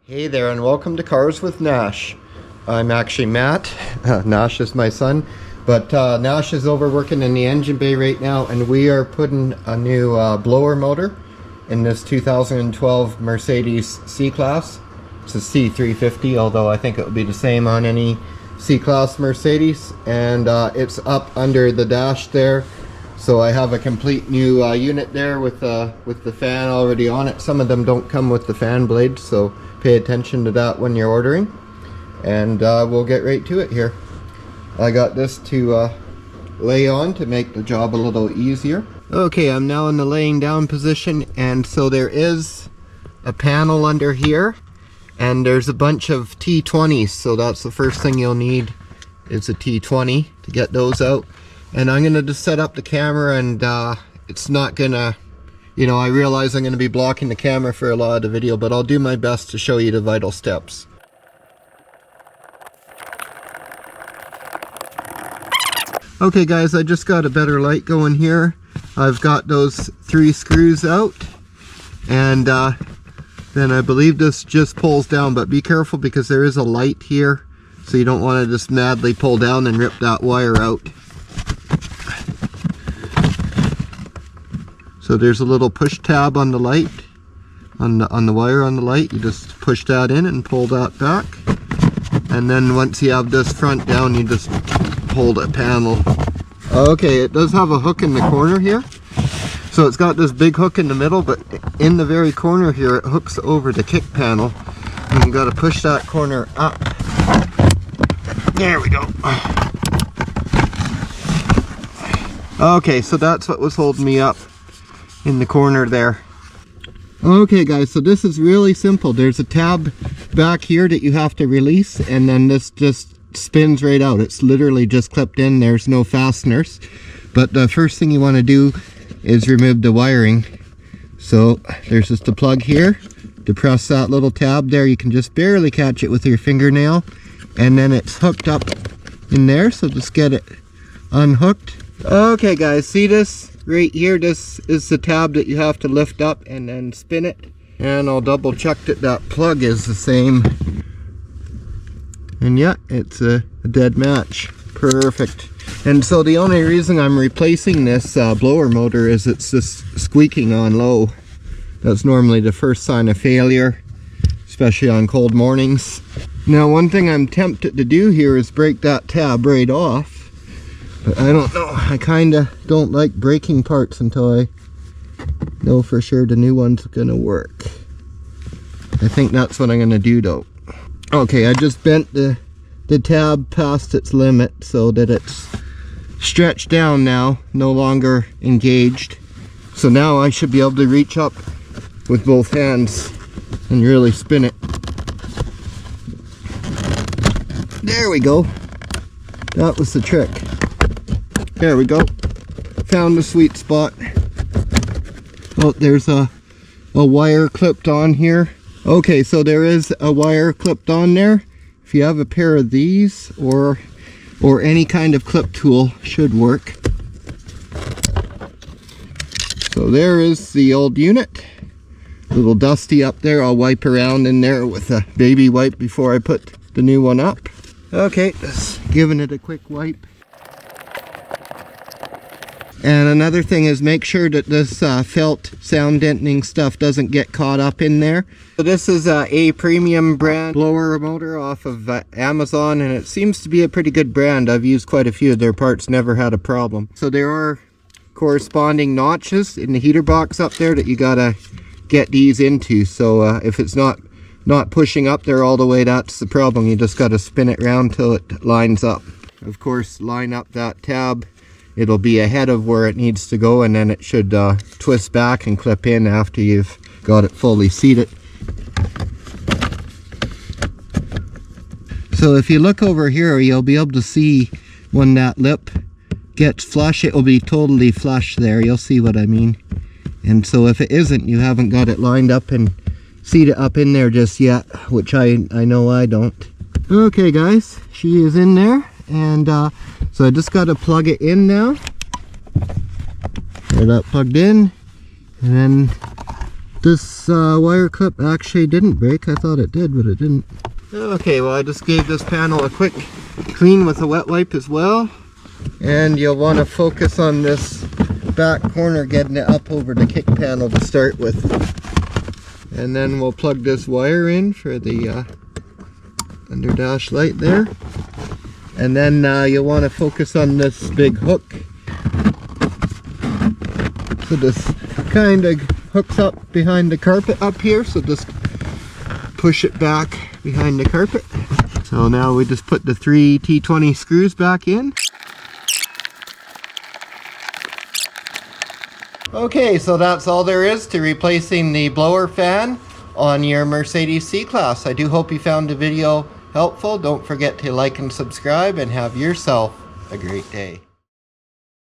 Hey there, and welcome to Cars with Nash. I'm actually Matt. Nash is my son, but Nash is over working in the engine bay right now, and we are putting a new blower motor in this 2012 Mercedes C-Class. It's a C350, although I think it would be the same on any C-Class Mercedes, and it's up under the dash there. So I have a complete new unit there with the fan already on it. Some of them don't come with the fan blades, so pay attention to that when you're ordering. And we'll get right to it here. I got this to lay on to make the job a little easier. Okay, I'm now in the laying down position, and so there is a panel under here, and there's a bunch of T20s, so that's the first thing you'll need is a T20 to get those out. And I'm gonna just set up the camera, and it's not gonna, you know, I realize I'm gonna be blocking the camera for a lot of the video, but I'll do my best to show you the vital steps. Okay guys, I just got a better light going here. I've got those 3 screws out, and then I believe this just pulls down, but be careful because there is a light here, so you don't want to just madly pull down and rip that wire out. So there's a little push tab on the light, on the wire on the light. You just push that in and pull that back, and then once you have this front down, you just pull the panel. Okay, it does have a hook in the corner here. So it's got this big hook in the middle, but in the very corner here, it hooks over the kick panel, and you got to push that corner up. There we go. Okay, so that's what was holding me up in the corner there. Okay guys, so this is really simple. There's a tab back here that you have to release, and then this just spins right out. It's literally just clipped in. There's no fasteners. But the first thing you want to do is remove the wiring. So there's just a plug here. To press that little tab there, you can just barely catch it with your fingernail, and then it's hooked up in there, so just get it unhooked. Okay guys, see this right here? This is the tab that you have to lift up and then spin it, and I'll double check that that plug is the same, and yeah, it's a dead match. Perfect. And so the only reason I'm replacing this blower motor is it's just squeaking on low. That's normally the first sign of failure, especially on cold mornings. Now one thing I'm tempted to do here is break that tab right off, but I don't know. I kinda don't like breaking parts until I know for sure the new one's gonna work. I think that's what I'm gonna do though. Okay, I just bent the tab past its limit so that it's stretched down now, no longer engaged. So now I should be able to reach up with both hands and really spin it. There we go. That was the trick. There we go. Found the sweet spot. Oh, there's a wire clipped on here. Okay, so there is a wire clipped on there. If you have a pair of these or any kind of clip tool, should work. So there is the old unit. A little dusty up there. I'll wipe around in there with a baby wipe before I put the new one up. Okay, just giving it a quick wipe. And another thing is make sure that this felt sound deadening stuff doesn't get caught up in there. So this is a premium brand blower motor off of Amazon, and it seems to be a pretty good brand. I've used quite a few of their parts, never had a problem. So there are corresponding notches in the heater box up there that you gotta get these into. So if it's not pushing up there all the way, that's the problem. You just gotta spin it around till it lines up. Of course, line up that tab. It'll be ahead of where it needs to go, and then it should twist back and clip in after you've got it fully seated. So if you look over here, you'll be able to see when that lip gets flush, it will be totally flush there. You'll see what I mean. And so if it isn't, you haven't got it lined up and seated up in there just yet, which I know I don't. Okay guys, she is in there. And so I just got to plug it in now. Get that plugged in, and then This wire clip actually didn't break. I thought it did, but it didn't. Okay, well, I just gave this panel a quick clean with a wet wipe as well. And you'll want to focus on this back corner, getting it up over the kick panel to start with. And then we'll plug this wire in for the under dash light there. And then you'll want to focus on this big hook. So this kind of hooks up behind the carpet up here, so just push it back behind the carpet. So now we just put the 3 T20 screws back in. Okay, so that's all there is to replacing the blower fan on your Mercedes C-Class. I do hope you found the video helpful. Don't forget to like and subscribe, and have yourself a great day.